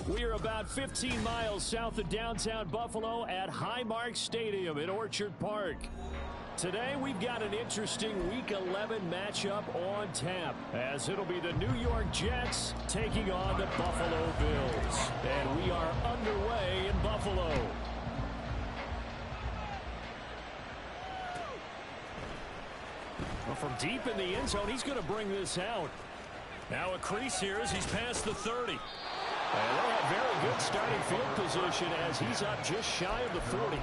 We are about 15 miles south of downtown Buffalo at Highmark Stadium in Orchard Park. Today, we've got an interesting Week 11 matchup on tap, as it'll be the New York Jets taking on the Buffalo Bills. And we are underway in Buffalo. Well, from deep in the end zone, he's going to bring this out. Now a crease here as he's past the 30. And they have very good starting field position as he's up just shy of the 40.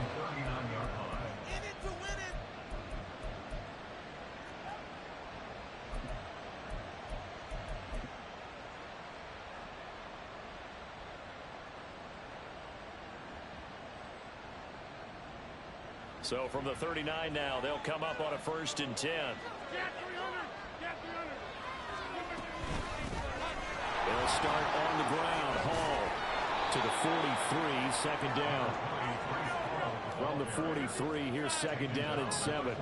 So from the 39 now, they'll come up on a 1st and 10. They'll start on the ground. Hall to the 43, second down. From the 43, here's second down and 7.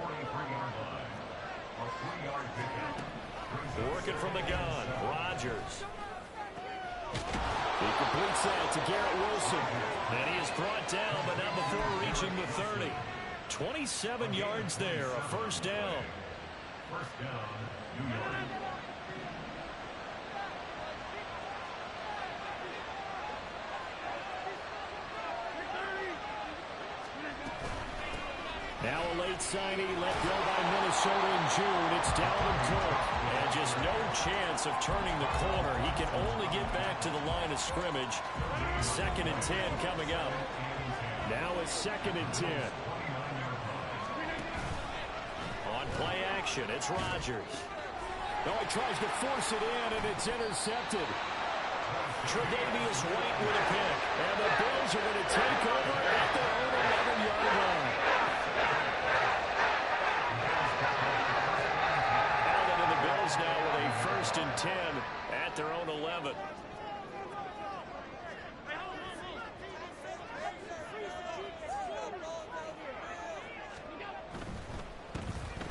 Working from the gun, Rodgers. He completes that to Garrett Wilson. And he is brought down, but not before reaching the 30. 27 yards there, a 1st down. First down, New York. Now a late signing let go by Minnesota in June. It's Dalvin Cook. And just no chance of turning the corner. He can only get back to the line of scrimmage. 2nd and 10 coming up. Now it's 2nd and 10. On play action, it's Rodgers. No, he tries to force it in, and it's intercepted. Tre'Davious White with a pick. And the Bills are going to take over at their own 11-yard line. Allen and the Bills now with a 1st and 10 at their own 11.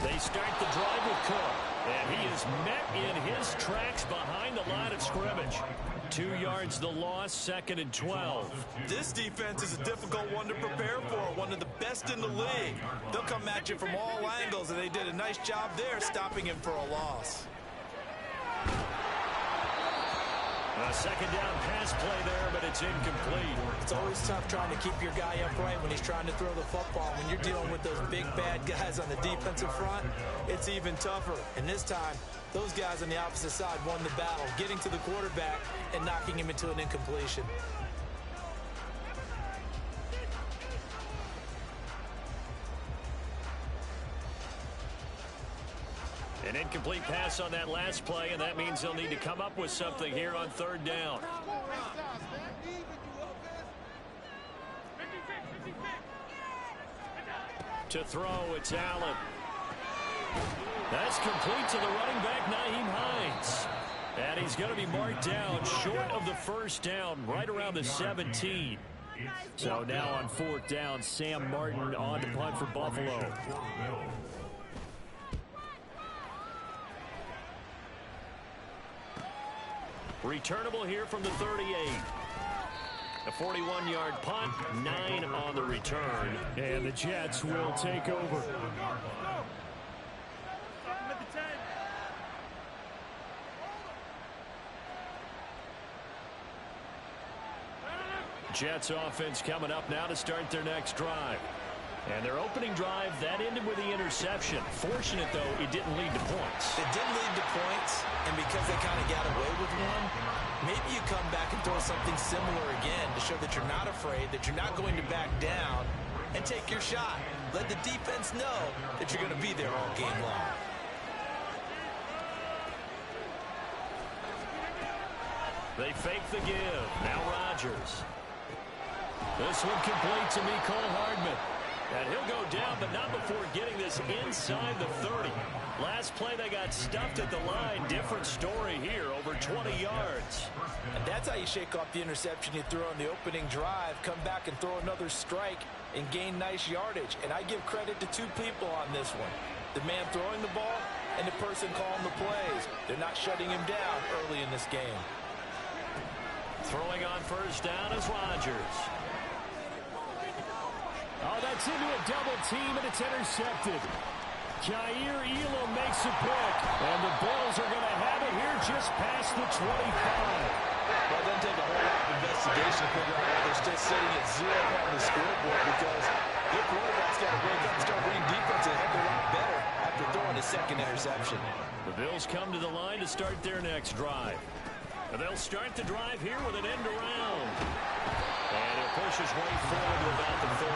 They start the drive with Cook, and he is met in his tracks behind the line of scrimmage. 2 yards the loss, 2nd and 12. This defense is a difficult one to prepare for, one of the best in the league. They'll come at you from all angles, and they did a nice job there stopping him for a loss. A 2nd down pass play there, but it's incomplete. It's always tough trying to keep your guy upright when he's trying to throw the football. When you're dealing with those big, bad guys on the defensive front, it's even tougher. And this time, those guys on the opposite side won the battle, getting to the quarterback and knocking him into an incompletion. An incomplete pass on that last play, and that means they'll need to come up with something here on 3rd down. To throw, it's Allen. That's complete to the running back, Nyheim Hines. And he's going to be marked down short of the 1st down, right around the 17. So now on 4th down, Sam Martin on to punt for Buffalo. Returnable here from the 38. A 41-yard punt, 9 on the return. And the Jets will take over. Jets offense coming up now to start their next drive. And their opening drive, that ended with the interception. Fortunate, though, it didn't lead to points. It didn't lead to points, and because they kind of got away with one, maybe you come back and throw something similar again to show that you're not afraid, that you're not going to back down, and take your shot. Let the defense know that you're going to be there all game long. They fake the give. Now Rodgers. This one complete to Mecole Hardman. And he'll go down, but not before getting this inside the 30. Last play, they got stuffed at the line. Different story here, over 20 yards. And that's how you shake off the interception you threw on the opening drive. Come back and throw another strike and gain nice yardage. And I give credit to two people on this one. The man throwing the ball and the person calling the plays. They're not shutting him down early in this game. Throwing on first down is Rodgers. Oh, that's into a double team, and it's intercepted. Kaiir Elam makes a pick, and the Bills are going to have it here just past the 25. Well, it doesn't take a whole lot of investigation to figure out why they're still sitting at 0 on the scoreboard, because their quarterback's got to break up and start reading defense and head a lot better after throwing his second interception. The Bills come to the line to start their next drive. And they'll start the drive here with an end around. And he'll push his way forward to about the 32.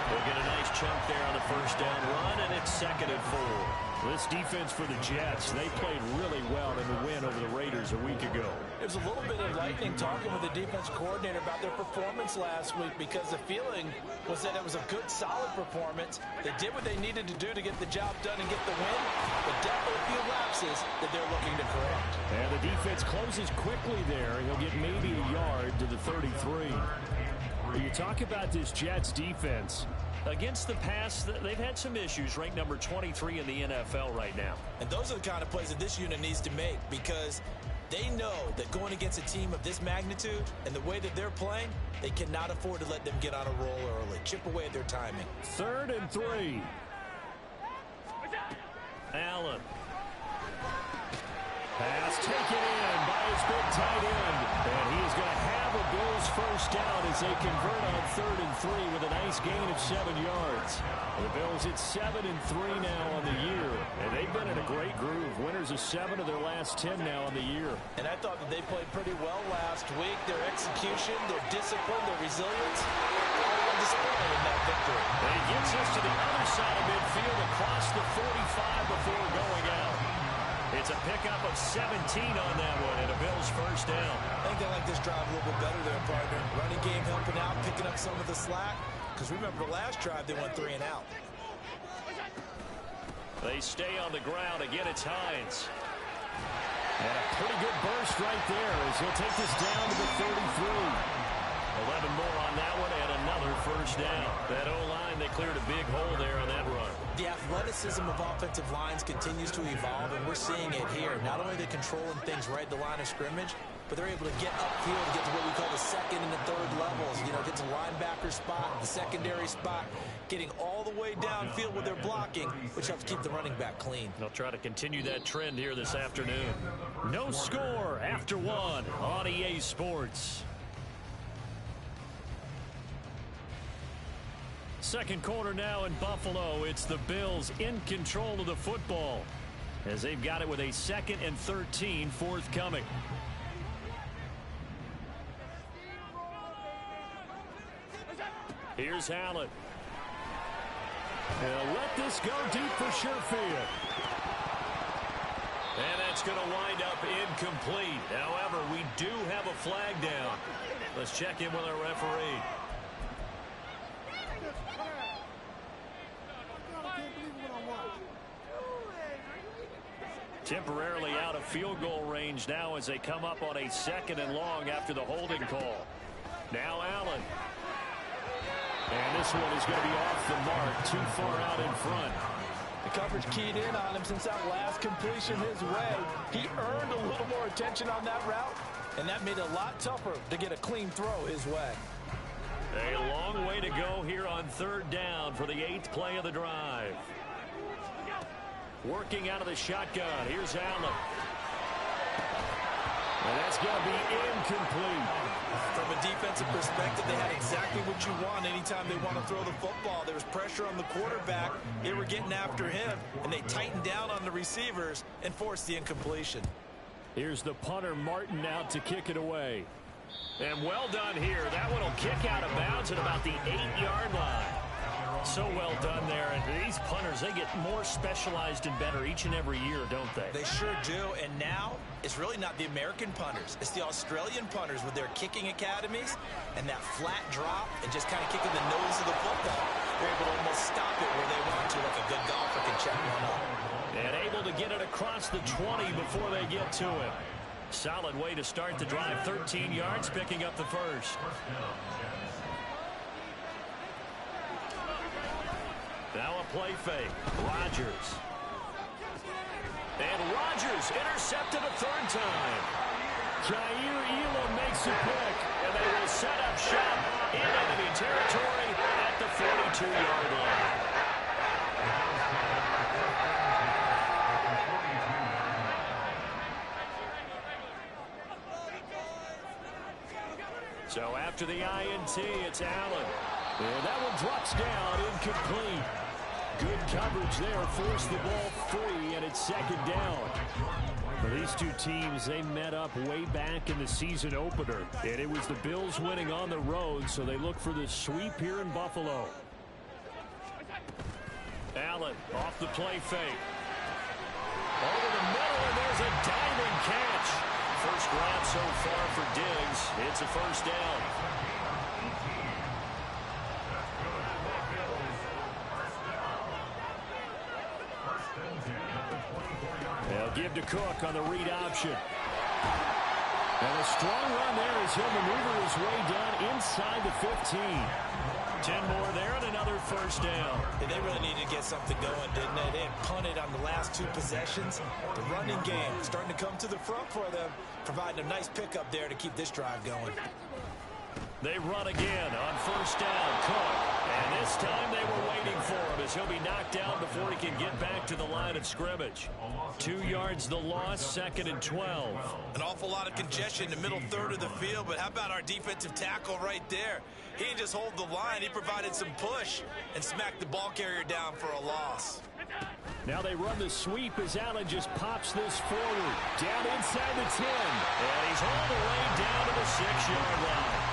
They'll get a nice chunk there on the first down run, and it's 2nd and 4. This defense for the Jets, they played really well in the win over the Raiders a week ago. It was a little bit enlightening talking with the defense coordinator about their performance last week, because the feeling was that it was a good, solid performance. They did what they needed to do to get the job done and get the win, but definitely a few lapses that they're looking to correct. And the defense closes quickly there. He'll get maybe a yard to the 33. You talk about this Jets defense. Against the pass, they've had some issues, ranked number 23 in the NFL right now. And those are the kind of plays that this unit needs to make, because they know that going against a team of this magnitude and the way that they're playing, they cannot afford to let them get on a roll early. Chip away at their timing. 3rd and 3. Allen. Pass taken in by his big tight end. And he is going to have a Bills first down as they convert on 3rd and 3 with a nice gain of 7 yards. The Bills at 7 and 3 now on the year. And they've been in a great groove. Winners of 7 of their last 10 now on the year. And I thought that they played pretty well last week. Their execution, their discipline, their resilience, all on display in that victory. And he gets us to the other side of midfield across the 45 before going out. It's a pickup of 17 on that one, and a Bills first down. I think they like this drive a little bit better there, partner. Running game helping out, picking up some of the slack. Because remember, the last drive, they went 3 and out. They stay on the ground. Again, it's Hines. And a pretty good burst right there as he'll take this down to the 33. 11 more on that one, and another first down. That O-line, they cleared a big hole there on that run. The athleticism of offensive lines continues to evolve, and we're seeing it here. Not only are they controlling things right at the line of scrimmage, but they're able to get upfield to get to what we call the 2nd and the 3rd levels. You know, get to linebacker spot, the secondary spot, getting all the way downfield with their blocking, which helps keep the running back clean. They'll try to continue that trend here this afternoon. No score after 1 on EA Sports. Second quarter now in Buffalo. It's the Bills in control of the football as they've got it with a 2nd and 13 forthcoming. Here's Allen. They'll let this go deep for Sherfield. And that's going to wind up incomplete. However, we do have a flag down. Let's check in with our referee. Temporarily out of field goal range now as they come up on a 2nd and long after the holding call. Now Allen. And this one is going to be off the mark, too far out in front. The coverage keyed in on him since that last completion his way. He earned a little more attention on that route, and that made it a lot tougher to get a clean throw his way. A long way to go here on 3rd down for the 8th play of the drive. Working out of the shotgun. Here's Allen. And that's going to be incomplete. From a defensive perspective, they had exactly what you want anytime they want to throw the football. There was pressure on the quarterback. They were getting after him, and they tightened down on the receivers and forced the incompletion. Here's the punter, Martin, out to kick it away. And well done here. That one will kick out of bounds at about the 8-yard line. So well done there. And these punters, they get more specialized and better each and every year, don't they? They sure do. And now it's really not the American punters. It's the Australian punters with their kicking academies and that flat drop and just kind of kicking the nose of the football. They're able to almost stop it where they want to, like a good golfer can check one up. And able to get it across the 20 before they get to it. Solid way to start the drive. 13 yards, picking up the first. Now a play fake. Rodgers. And Rodgers intercepted a 3rd time. Kaiir Elam makes a pick, and they will set up shop in enemy territory at the 42-yard line. So after the INT, it's Allen. And that one drops down, incomplete. Good coverage there, forced the ball free, and it's second down. For these two teams, they met up way back in the season opener, and it was the Bills winning on the road, so they look for the sweep here in Buffalo. Allen off the play fake. Over the middle, and there's a diving catch. First grab so far for Diggs. It's a first down. They'll give to Cook on the read option. And a strong run there as he'll maneuver his way down inside the 15. 10 more there and another first down. And they really needed to get something going, didn't they? They had punted on the last two possessions. The running game starting to come to the front for them, providing a nice pickup there to keep this drive going. They run again on first down. Cook. And this time they were waiting for him as he'll be knocked down before he can get back to the line of scrimmage. 2 yards the loss, second and 12. An awful lot of congestion in the middle third of the field, but how about our defensive tackle right there? He didn't just hold the line, he provided some push and smacked the ball carrier down for a loss. Now they run the sweep as Allen just pops this forward. Down inside the 10. And he's all the way down to the 6-yard line.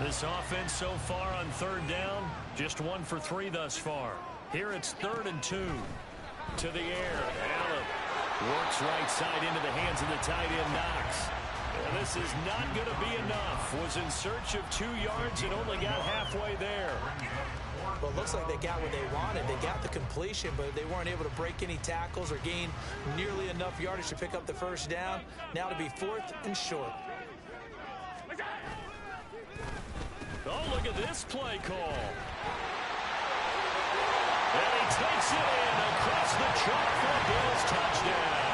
This offense so far on third down, just 1 for 3 thus far. Here it's 3rd and 2. To the air, Allen works right side into the hands of the tight end Knox. And this is not going to be enough. Was in search of 2 yards and only got halfway there. Well, it looks like they got what they wanted. They got the completion, but they weren't able to break any tackles or gain nearly enough yardage to pick up the first down. Now to be 4th and short. Oh, look at this play call. And he takes it in across the chalk for a Bills touchdown.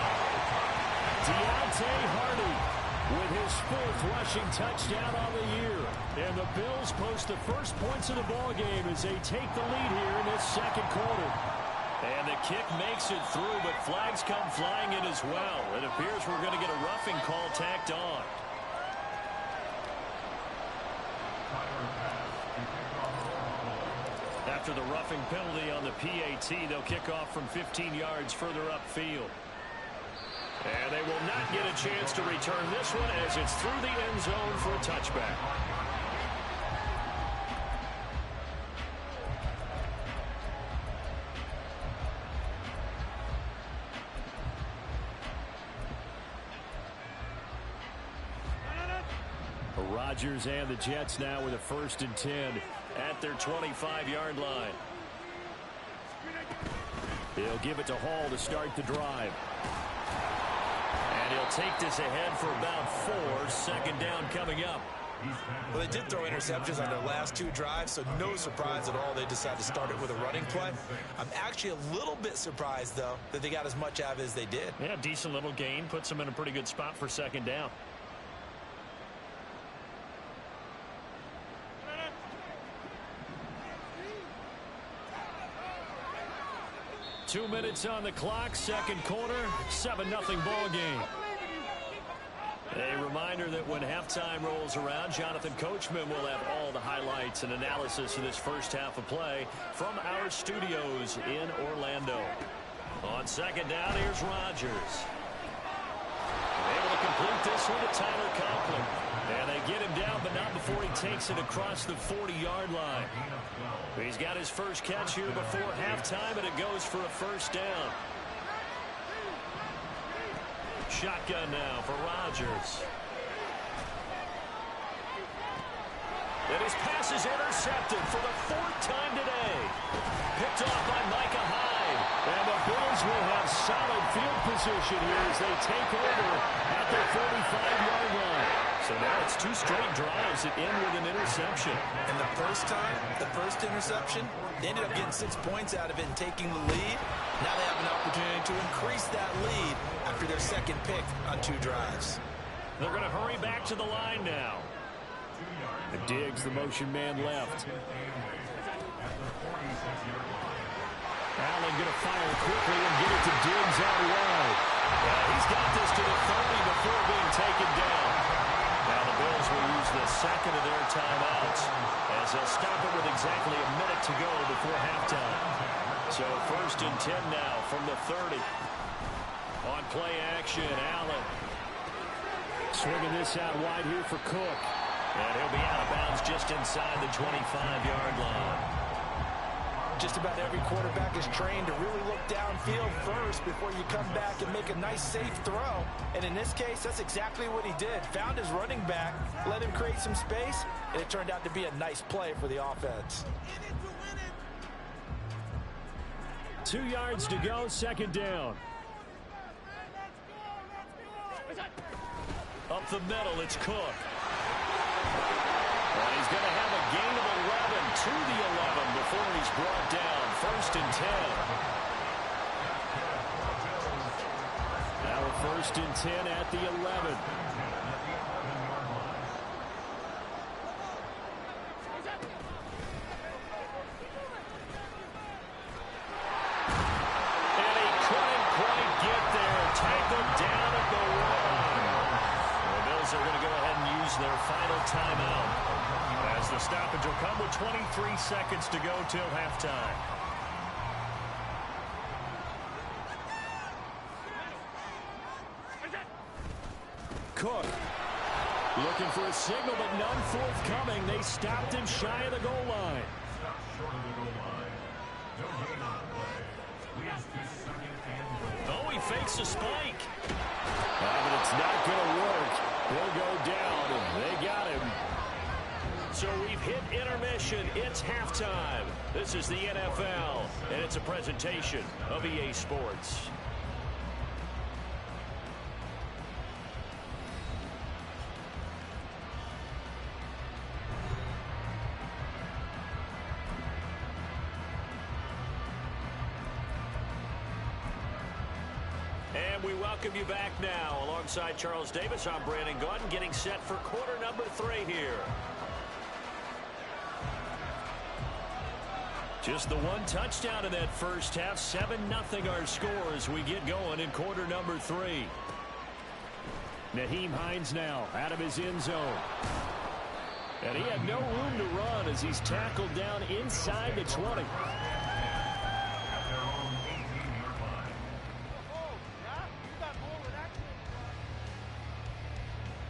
Deontay Hardy with his 4th rushing touchdown on the year. And the Bills post the first points of the ball game as they take the lead here in this second quarter. And the kick makes it through, but flags come flying in as well. It appears we're going to get a roughing call tacked on. After the roughing penalty on the PAT, they'll kick off from 15 yards further upfield. And they will not get a chance to return this one as it's through the end zone for a touchback. Rodgers and the Jets now with a 1st and 10 at their 25-yard line. He'll give it to Hall to start the drive. And he'll take this ahead for about 4. Second down coming up. Well, they did throw interceptions on their last 2 drives, so no surprise at all they decided to start it with a running play. I'm actually a little bit surprised, though, that they got as much out of it as they did. Yeah, decent little gain. Puts them in a pretty good spot for second down. Two minutes on the clock, second quarter, 7-0 ball game. A reminder that when halftime rolls around, Jonathan Coachman will have all the highlights and analysis of this first half of play from our studios in Orlando. On second down, here's Rodgers. Able to complete this one to Tyler Conklin. And they get him down, but not before he takes it across the 40-yard line. He's got his first catch here before halftime, and it goes for a first down. Shotgun now for Rodgers. And his pass is intercepted for the 4th time today. Picked off by Micah Hyde. And the Bills will have solid field position here as they take over at the 45-yard line. So now it's 2 straight drives that end with an interception. And the first time, the first interception, they ended up getting 6 points out of it and taking the lead. Now they have an opportunity to increase that lead after their second pick on 2 drives. They're going to hurry back to the line now. Diggs, the motion man left. Allen going to fire quickly and get it to Diggs out wide. He's got this to the 30 before being taken down. Now the Bills will use the second of their timeouts as they'll stop it with exactly a minute to go before halftime. So 1st and 10 now from the 30. On play action, Allen. Swinging this out wide here for Cook. And he'll be out of bounds just inside the 25-yard line. Just about every quarterback is trained to really look downfield first before you come back and make a nice, safe throw. And in this case, that's exactly what he did. Found his running back, let him create some space, and it turned out to be a nice play for the offense. 2 yards to go, 2nd down. Up the middle, it's Cook. Well, he's going to have a gain of 11 to the 11 before he's brought down. 1st and 10. Now a 1st and 10 at the 11. And he couldn't quite get there. Tackled down at the 1. The Bills are going to go ahead and use their final timeout, as the stoppage will come with 23 seconds to go till halftime. Cook looking for a signal, but none forthcoming. They stopped him shy of the goal line. Oh, he fakes a spike. But it's not going to work. He'll go down, and they got him. So we've hit intermission. It's halftime. This is the NFL, and it's a presentation of EA Sports. And we welcome you back now. Alongside Charles Davis, I'm Brandon Gaudin, getting set for quarter number 3 here. Just the 1 touchdown in that first half. 7-0 our score as we get going in quarter number 3. Nyheim Hines now out of his end zone. And he had no room to run as he's tackled down inside the 20.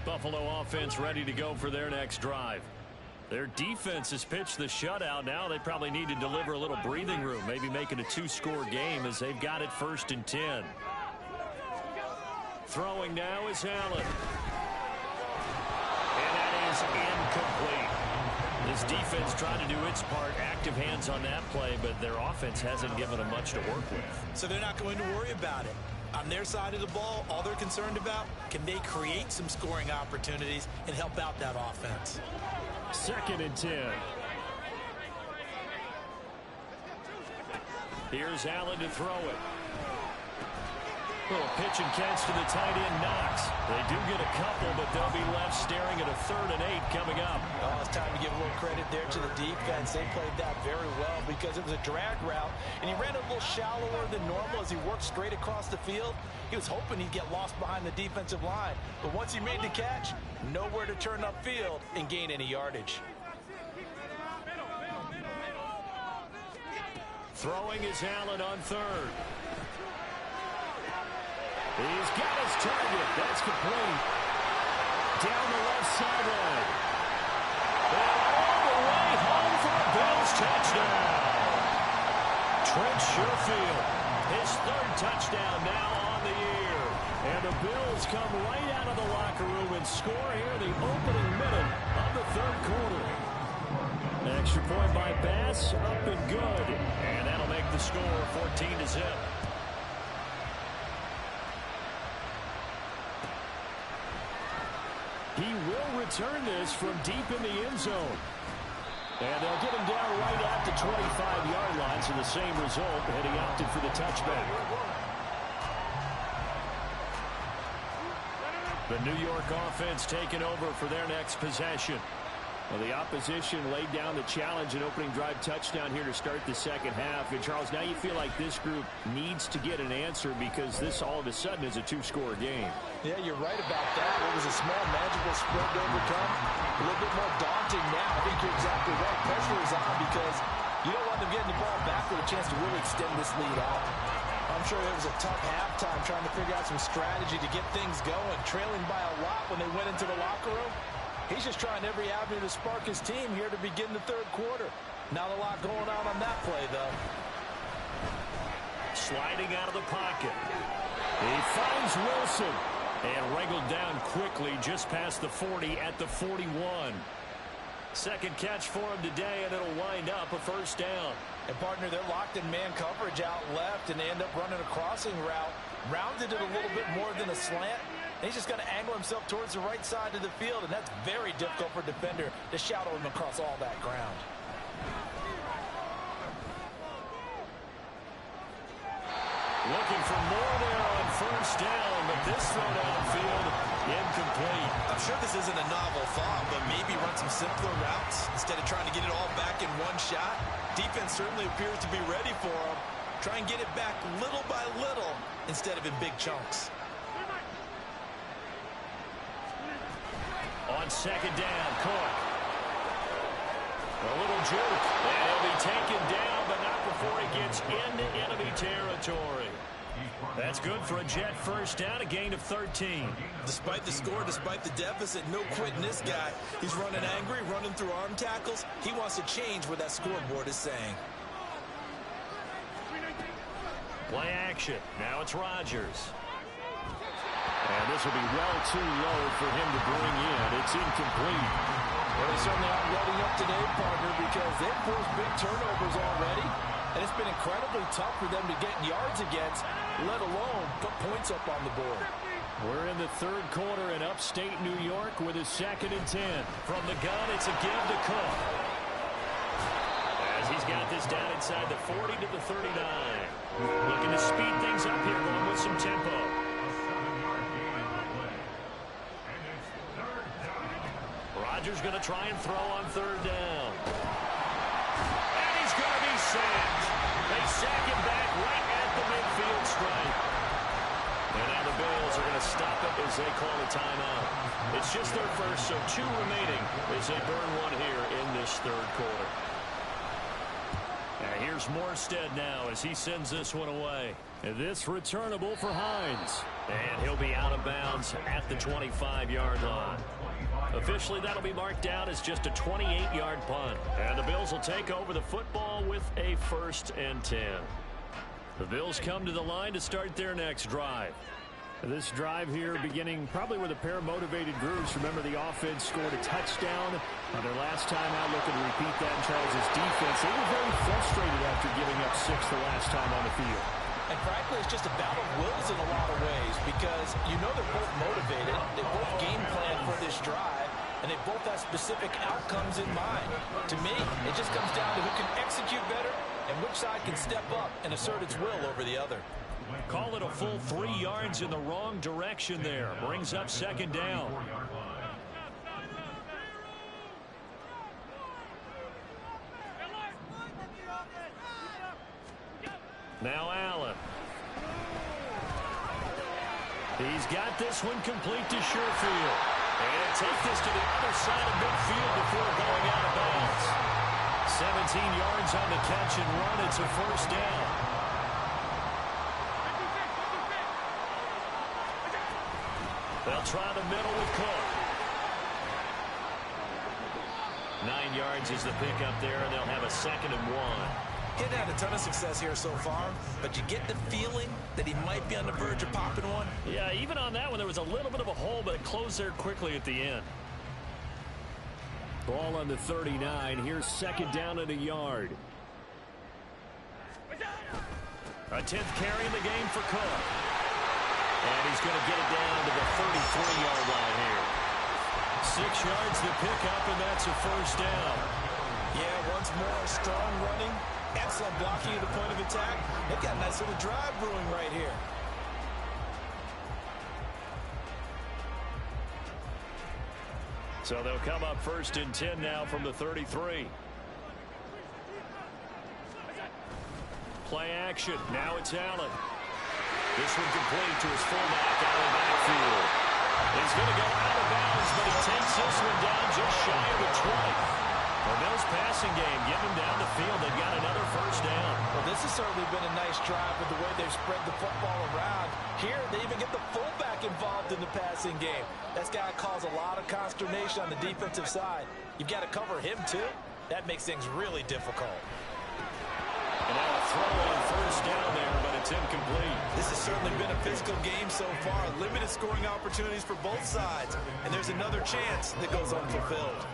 Buffalo offense ready to go for their next drive. Their defense has pitched the shutout. Now they probably need to deliver a little breathing room, maybe make it a 2-score game as they've got it 1st and 10. Throwing now is Allen. And that is incomplete. This defense trying to do its part, active hands on that play, but their offense hasn't given them much to work with. So they're not going to worry about it. On their side of the ball, all they're concerned about, can they create some scoring opportunities and help out that offense? 2nd and 10. Here's Allen to throw it. Little pitch and catch to the tight end, Knox. They do get a couple, but they'll be left staring at a 3rd and 8 coming up. Oh, it's time to give a little credit there to the defense. They played that very well because it was a drag route, and he ran a little shallower than normal as he worked straight across the field. He was hoping he'd get lost behind the defensive line, but once he made the catch, nowhere to turn upfield and gain any yardage. Throwing is Allen on 3rd. He's got his target. That's complete. Down the left sideline. And all the way home for a Bills touchdown. Trent Sherfield, his 3rd touchdown now on the year. And the Bills come right out of the locker room and score here the opening minute of the 3rd quarter. An extra point by Bass, up and good. And that'll make the score 14-0. He will return this from deep in the end zone. And they'll get him down right at the 25-yard line, so the same result, and he opted for the touchback. The New York offense taking over for their next possession. Well, the opposition laid down the challenge and opening drive touchdown here to start the second half. And, Charles, now you feel like this group needs to get an answer because this all of a sudden is a two-score game. Yeah, you're right about that. It was a small magical spread to overcome. A little bit more daunting now. I think you're exactly right. Pressure is on because you don't want them getting the ball back with a chance to really extend this lead out. I'm sure it was a tough halftime trying to figure out some strategy to get things going, trailing by a lot when they went into the locker room. He's just trying every avenue to spark his team here to begin the third quarter. Not a lot going on that play, though. Sliding out of the pocket. He finds Wilson. And wrangled down quickly just past the 40 at the 41. Second catch for him today, and it'll wind up a first down. And, partner, they're locked in man coverage out left, and they end up running a crossing route. Rounded it a little bit more than a slant. And he's just going to angle himself towards the right side of the field, and that's very difficult for a defender to shadow him across all that ground. Looking for more there on first down, but this throw downfield incomplete. I'm sure this isn't a novel thought, but maybe run some simpler routes instead of trying to get it all back in one shot. Defense certainly appears to be ready for him. Try and get it back little by little instead of in big chunks. On second down, Cook. A little juke, and he'll be taken down, but not before he gets into enemy territory. That's good for a Jet first down, a gain of 13. Despite the score, despite the deficit, no quitting this guy. He's running angry, running through arm tackles. He wants to change what that scoreboard is saying. Play action. Now it's Rodgers. And this will be well too low for him to bring in. It's incomplete. Well, they certainly aren't letting up today, partner, because they've forced big turnovers already. And it's been incredibly tough for them to get yards against, let alone put points up on the board. We're in the third quarter in upstate New York with a 2nd and 10. From the gun, it's a give to Cook. As he's got this down inside the 40 to the 39. Looking to speed things up here, going with some tempo. Rodgers going to try and throw on third down. And he's going to be sacked. They sack him back right at the midfield stripe. And now the Bills are going to stop it as they call a timeout. It's just their first, so 2 remaining as they burn one here in this third quarter. And here's Morstead now as he sends this one away. And this returnable for Hines. And he'll be out of bounds at the 25-yard line. Officially, that'll be marked down as just a 28-yard punt. And the Bills will take over the football with a 1st and 10. The Bills come to the line to start their next drive. This drive here beginning probably with a pair of motivated groups. Remember, the offense scored a touchdown on their last time out. Looking to repeat that in Charles' defense. They were very frustrated after giving up 6 the last time on the field. And frankly, it's just a battle of wills in a lot of ways because you know they're both motivated. They both game plan for this drive, and they both have specific outcomes in mind. To me, it just comes down to who can execute better and which side can step up and assert its will over the other. Call it a full 3 yards in the wrong direction there. Brings up second down. Now Allen. He's got this one complete to Sherfield. And take this to the other side of midfield before going out of bounds. 17 yards on the catch and run. It's a first down. They'll try the middle with Cook. 9 yards is the pickup there, and they'll have a 2nd and 1. He hadn't had a ton of success here so far, but you get the feeling that he might be on the verge of popping one. Yeah, even on that one, there was a little bit of a hole, but it closed there quickly at the end. Ball on the 39. Here's 2nd down and a yard. A 10th carry in the game for Cook. And he's going to get it down to the 33-yard line here. 6 yards to pick up, and that's a first down. Yeah, once more, strong running, excellent blocking at the point of attack. They've got a nice little drive brewing right here. So they'll come up 1st and 10 now from the 33. Play action. Now it's Allen. This one complete to his fullback out of the backfield. He's going to go out of bounds, but he takes this one down just shy of the 20. The Bills passing game getting him down the field. They've got another first down. Well, this has certainly been a nice drive with the way they've spread the football around. Here, they even get the fullback involved in the passing game. That's got to cause a lot of consternation on the defensive side. You've got to cover him, too. That makes things really difficult. And now a throw on first down there, but it's incomplete. This has certainly been a physical game so far. Limited scoring opportunities for both sides. And there's another chance that goes unfulfilled.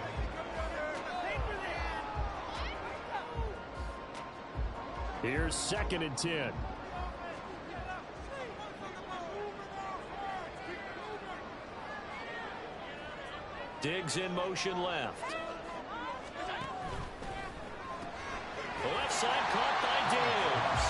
Here's 2nd and 10. Diggs in motion left. The left side caught by Diggs.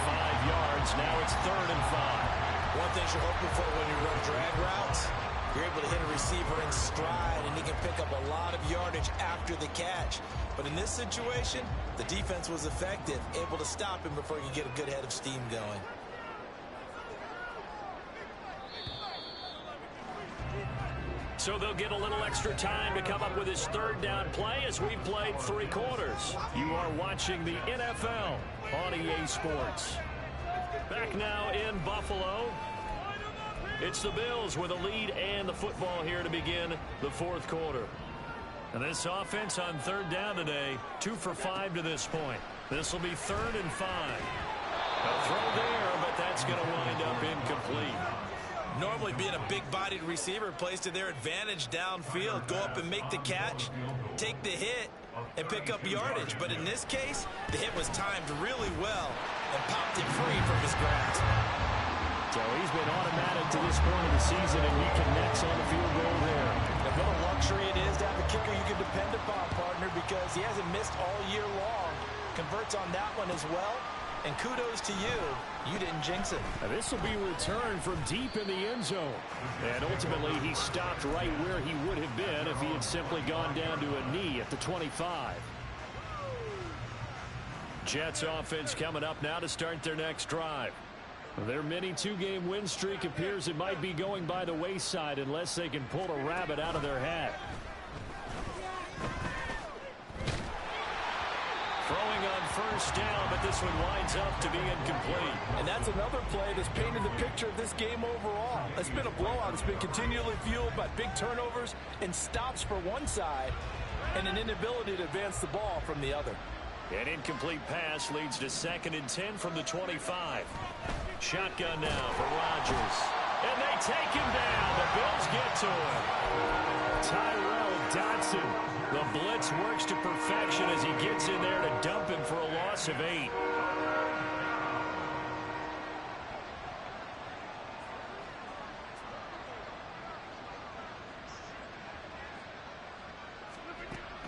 5 yards. Now it's 3rd and 5. One thing you're hoping for when you run drag routes, you're able to hit a receiver in stride, and he can pick up a lot of yardage after the catch. But in this situation, the defense was effective, able to stop him before he could get a good head of steam going. So they'll get a little extra time to come up with his 3rd down play as we've played 3 quarters. You are watching the NFL on EA Sports. Back now in Buffalo. It's the Bills with a lead and the football here to begin the 4th quarter. And this offense on 3rd down today, 2 for 5 to this point. This will be 3rd and 5. A throw there, but that's going to wind up incomplete. Normally being a big-bodied receiver plays to their advantage downfield. Go up and make the catch, take the hit, and pick up yardage. But in this case, the hit was timed really well and popped it free from his grasp. So he's been automatic to this point of the season, and he connects on the field goal there. And what a luxury it is to have a kicker you can depend upon, partner, because he hasn't missed all year long. Converts on that one as well. And kudos to you. You didn't jinx it. Now this will be returned from deep in the end zone. And ultimately, he stopped right where he would have been if he had simply gone down to a knee at the 25. Jets offense coming up now to start their next drive. Their mini 2-game win streak appears it might be going by the wayside unless they can pull a rabbit out of their hat. Throwing on first down, but this one winds up to be incomplete. And that's another play that's painted the picture of this game overall. It's been a blowout. It's been continually fueled by big turnovers and stops for one side and an inability to advance the ball from the other. An incomplete pass leads to 2nd and 10 from the 25. Shotgun now for Rodgers. And they take him down. The Bills get to him. Tyrell Dodson. The blitz works to perfection as he gets in there to dump him for a loss of 8.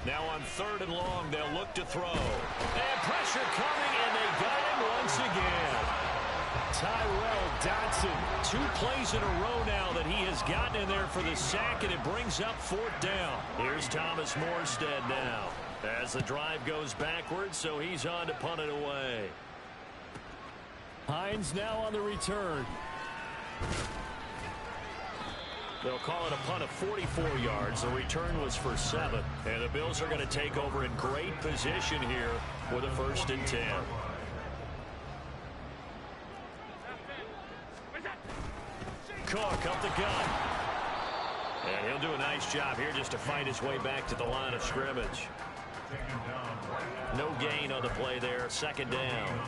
Now on 3rd and long, they'll look to throw. And pressure coming, and they got him once again. Tyrell Dodson, 2 plays in a row now that he has gotten in there for the sack, and it brings up 4th down. Here's Thomas Morstead now as the drive goes backwards, so he's on to punt it away. Hines now on the return. They'll call it a punt of 44 yards. The return was for 7. And the Bills are going to take over in great position here with a 1st and 10. Cook up the gut. And he'll do a nice job here just to fight his way back to the line of scrimmage. No gain on the play there. 2nd down.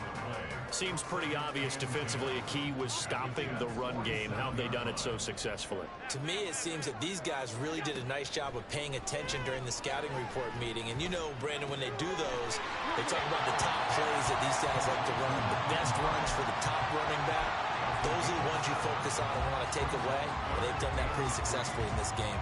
Seems pretty obvious defensively a key was stopping the run game. How have they done it so successfully? To me, it seems that these guys really did a nice job of paying attention during the scouting report meeting. And you know, Brandon, when they do those, they talk about the top plays that these guys like to run, the best runs for the top running back. Those are the ones you focus on and want to take away. And they've done that pretty successfully in this game.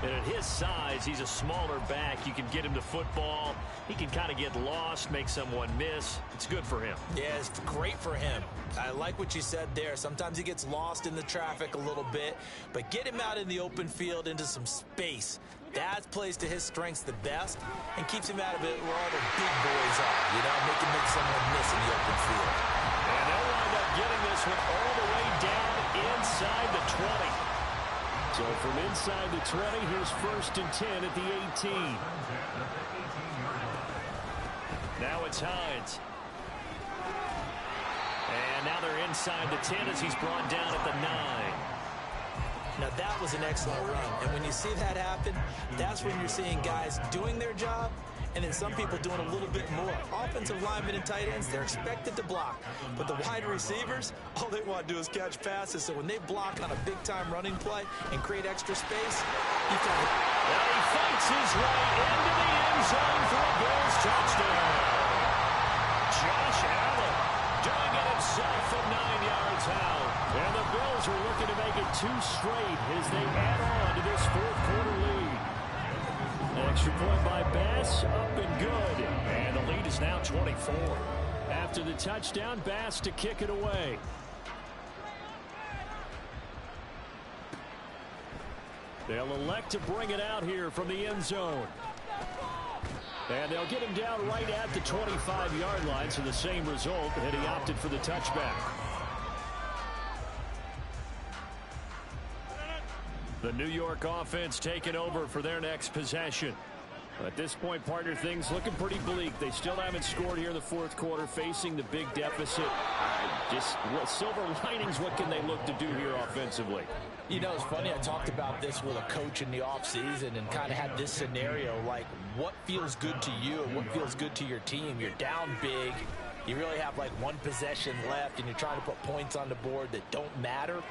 And at his size, he's a smaller back. You can get him to football. He can kind of get lost, make someone miss. It's good for him. Yeah, it's great for him. I like what you said there. Sometimes he gets lost in the traffic a little bit, but get him out in the open field into some space. That plays to his strengths the best and keeps him out of it where all the big boys are. You know, make someone miss in the open field. And they'll wind up getting this one all the way down inside the 20. So from inside the 20, here's 1st and 10 at the 18. Now it's Hines. And now they're inside the 10 as he's brought down at the 9. Now that was an excellent run. And when you see that happen, that's when you're seeing guys doing their job and then some people doing a little bit more. Offensive linemen and tight ends, they're expected to block. But the wide receivers, all they want to do is catch passes. So when they block on a big-time running play and create extra space, you kind of... Well, he fights his way into the end zone for a Bills touchdown. Josh Allen doing it himself from 9 yards out. And the Bills are looking to make it 2 straight as they add on to this 4th quarter lead. Extra point by Bass, up and good. And the lead is now 24. After the touchdown, Bass to kick it away. They'll elect to bring it out here from the end zone. And they'll get him down right at the 25-yard line, so the same result, and he opted for the touchback. The New York offense taking over for their next possession. At this point, partner, things looking pretty bleak. They still haven't scored here in the 4th quarter, facing the big deficit. Silver linings, what can they look to do here offensively? You know, it's funny, I talked about this with a coach in the offseason and kind of had this scenario, like what feels good to you and what feels good to your team. You're down big. You really have like 1 possession left, and you're trying to put points on the board that don't matter.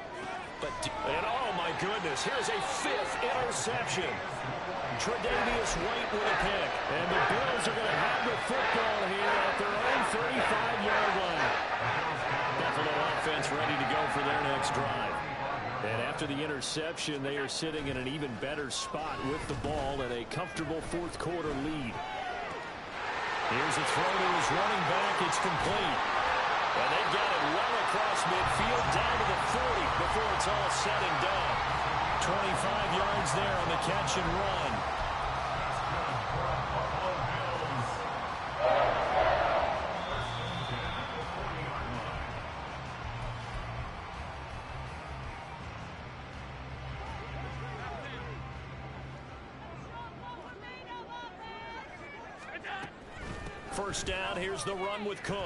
And oh my goodness, here's a 5th interception. Tre'Davious White with a pick. And the Bills are going to have the football here at their own 35-yard line. Buffalo offense ready to go for their next drive. And after the interception, they are sitting in an even better spot with the ball and a comfortable 4th quarter lead. Here's a throw to his running back. It's complete. And they got it well across midfield down to the 40 before it's all said and done. 25 yards there on the catch and run. First down, here's the run with Cook.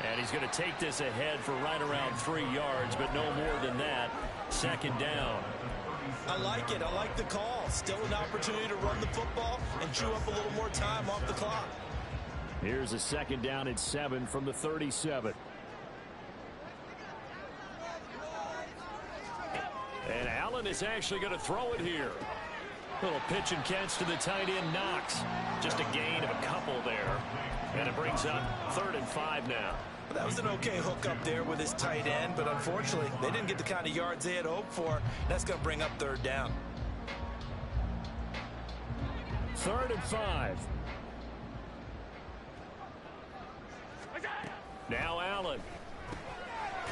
And he's going to take this ahead for right around 3 yards, but no more than that. 2nd down. I like it. I like the call. Still an opportunity to run the football and chew up a little more time off the clock. Here's a 2nd down and 7 from the 37. And Allen is actually going to throw it here. Little pitch and catch to the tight end, Knox. Just a gain of a couple there. And it brings up 3rd and 5 now. That was an okay hook up there with his tight end, but unfortunately, they didn't get the kind of yards they had hoped for. That's going to bring up 3rd down. 3rd and 5. Now Allen.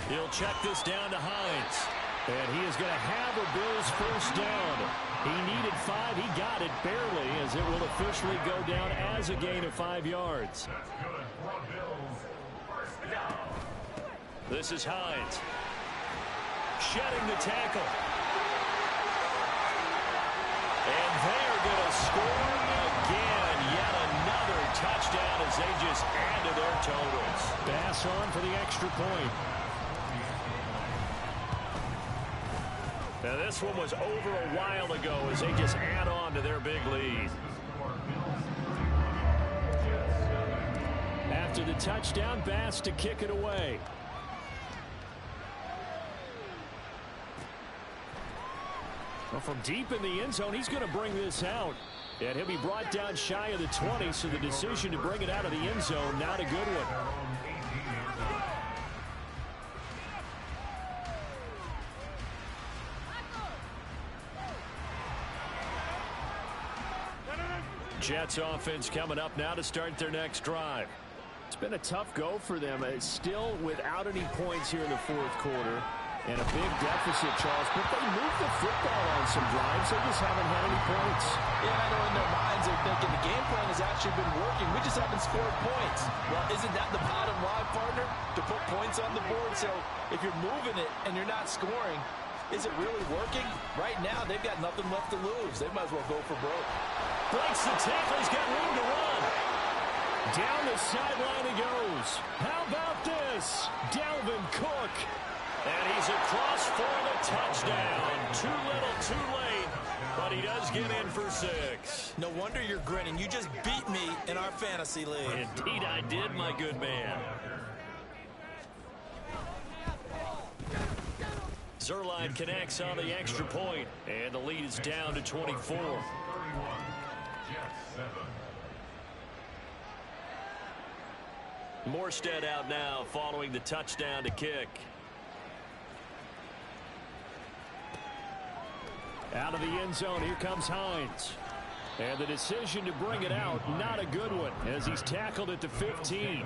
He'll check this down to Hines. And he is going to have a Bills 1st down. He needed 5. He got it barely, as it will officially go down as a gain of 5 yards. This is Hines. Shedding the tackle. And they're going to score again. Yet another touchdown as they just add to their totals. Bass on for the extra point. Now this one was over a while ago as they just add on to their big lead. After the touchdown, Bass to kick it away. Well, from deep in the end zone, he's going to bring this out. And he'll be brought down shy of the 20, so the decision to bring it out of the end zone, not a good one. Jets offense coming up now to start their next drive. It's been a tough go for them. It's still without any points here in the fourth quarter. And a big deficit, Charles. But they moved the football on some drives. They just haven't had any points. Yeah, I know in their minds they're thinking the game plan has actually been working. We just haven't scored points. Well, isn't that the bottom line, partner? To put points on the board. So if you're moving it and you're not scoring, is it really working? Right now, they've got nothing left to lose. They might as well go for broke. Breaks the tackle. He's got room to run. Down the sideline he goes. How about this? Dalvin Cook. And he's across for the touchdown. Too little, too late. But he does get in for 6. No wonder you're grinning. You just beat me in our fantasy league. Indeed I did, my good man. Zuerlein connects on the extra point, and the lead is down to 24. Morstead out now following the touchdown to kick. Out of the end zone, here comes Hines. And the decision to bring it out, not a good one, as he's tackled at the 15.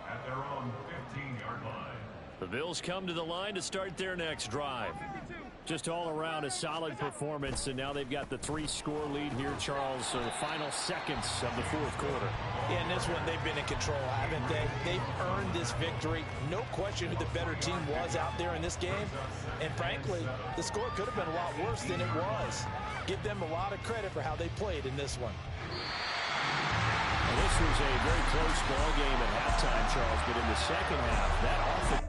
At their own 15-yard line. The Bills come to the line to start their next drive. Just all around a solid performance, and now they've got the 3-score lead here, Charles. So the final seconds of the fourth quarter. Yeah, in this one, they've been in control, haven't they? They've earned this victory. No question who the better team was out there in this game. And frankly, the score could have been a lot worse than it was. Give them a lot of credit for how they played in this one. Well, this was a very close ball game at halftime, Charles, but in the second half, that offense